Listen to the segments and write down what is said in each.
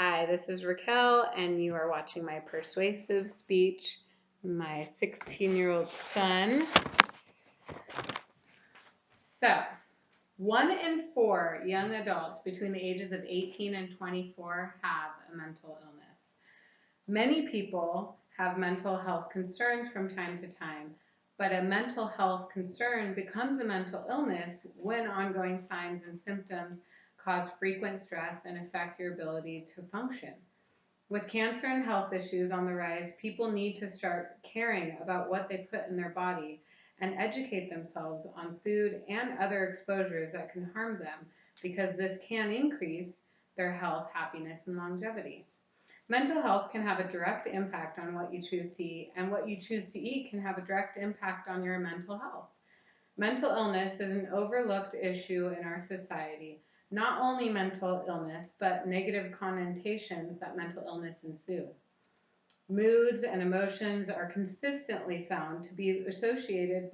Hi, this is Raquel, and you are watching my persuasive speech, my 16-year-old son. So, 1 in 4 young adults between the ages of 18 and 24 have a mental illness. Many people have mental health concerns from time to time, but a mental health concern becomes a mental illness when ongoing signs and symptoms cause frequent stress and affect your ability to function. With cancer and health issues on the rise, people need to start caring about what they put in their body and educate themselves on food and other exposures that can harm them, because this can increase their health, happiness, and longevity. Mental health can have a direct impact on what you choose to eat, and what you choose to eat can have a direct impact on your mental health. Mental illness is an overlooked issue in our society. Not only mental illness, but negative connotations that mental illness ensue. Moods and emotions are consistently found to be associated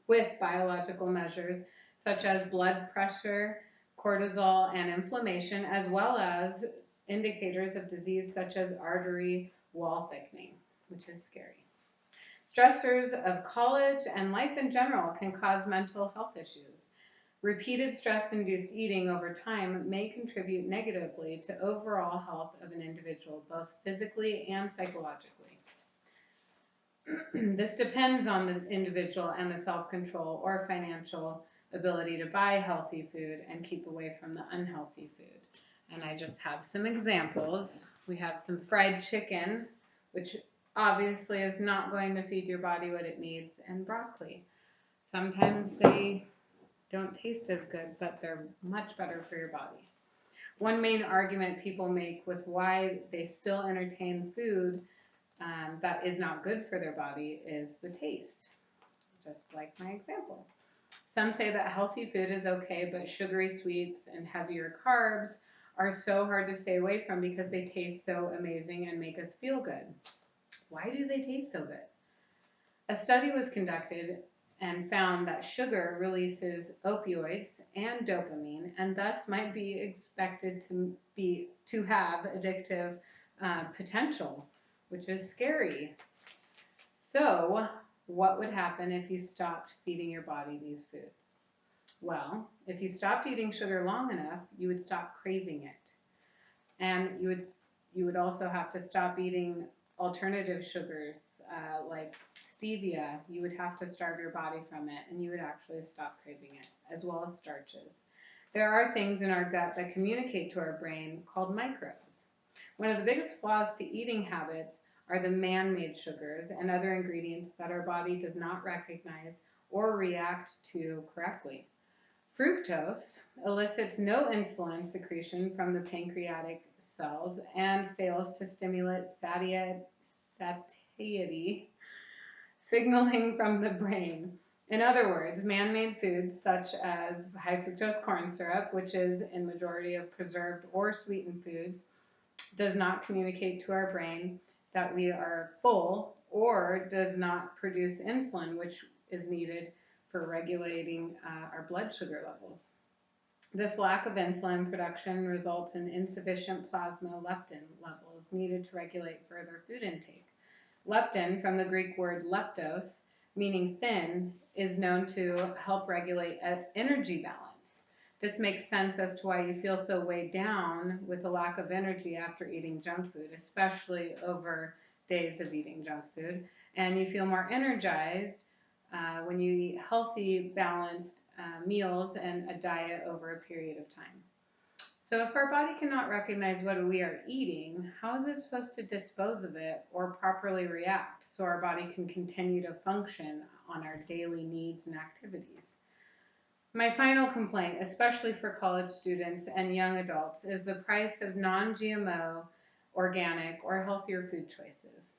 with biological measures such as blood pressure, cortisol, and inflammation, as well as indicators of disease such as artery wall thickening, which is scary. Stressors of college and life in general can cause mental health issues. Repeated stress-induced eating over time may contribute negatively to overall health of an individual, both physically and psychologically. This depends on the individual and the self-control or financial ability to buy healthy food and keep away from the unhealthy food. And I just have some examples. We have some fried chicken, which obviously is not going to feed your body what it needs, and broccoli. Sometimes they don't taste as good, but they're much better for your body. One main argument people make with why they still entertain food that is not good for their body is the taste, just like my example. Some say that healthy food is okay, but sugary sweets and heavier carbs are so hard to stay away from because they taste so amazing and make us feel good. Why do they taste so good? A study was conducted and found that sugar releases opioids and dopamine, and thus might be expected to have addictive potential, which is scary. So, what would happen if you stopped feeding your body these foods? Well, if you stopped eating sugar long enough, you would stop craving it. And you would also have to stop eating alternative sugars like stevia. You would have to starve your body from it, and you would actually stop craving it, as well as starches. There are things in our gut that communicate to our brain called microbes. One of the biggest flaws to eating habits are the man-made sugars and other ingredients that our body does not recognize or react to correctly. Fructose elicits no insulin secretion from the pancreatic cells and fails to stimulate satiety signaling from the brain. In other words, man-made foods such as high fructose corn syrup, which is in majority of preserved or sweetened foods, does not communicate to our brain that we are full, or does not produce insulin, which is needed for regulating our blood sugar levels. This lack of insulin production results in insufficient plasma leptin levels needed to regulate further food intake. Leptin, from the Greek word leptos, meaning thin, is known to help regulate energy balance. This makes sense as to why you feel so weighed down with a lack of energy after eating junk food, especially over days of eating junk food, and you feel more energized when you eat healthy, balanced meals and a diet over a period of time. So if our body cannot recognize what we are eating, how is it supposed to dispose of it or properly react so our body can continue to function on our daily needs and activities? My final complaint, especially for college students and young adults, is the price of non-GMO, organic, or healthier food choices.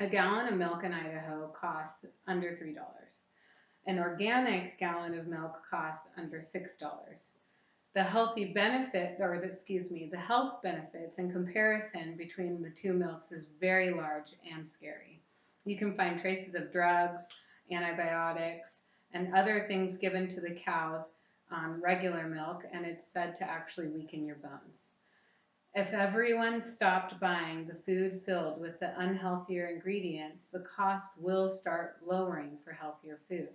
A gallon of milk in Idaho costs under $3. An organic gallon of milk costs under $6. The health benefits in comparison between the two milks is very large and scary. You can find traces of drugs, antibiotics, and other things given to the cows on regular milk, and it's said to actually weaken your bones. If everyone stopped buying the food filled with the unhealthier ingredients, the cost will start lowering for healthier food.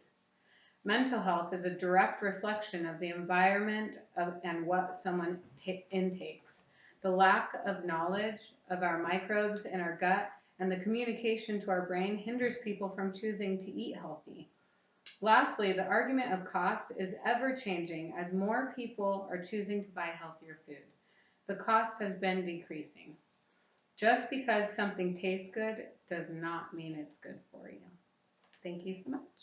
Mental health is a direct reflection of the environment and what someone intakes. The lack of knowledge of our microbes in our gut and the communication to our brain hinders people from choosing to eat healthy. Lastly, the argument of cost is ever changing as more people are choosing to buy healthier food. The cost has been decreasing. Just because something tastes good does not mean it's good for you. Thank you so much.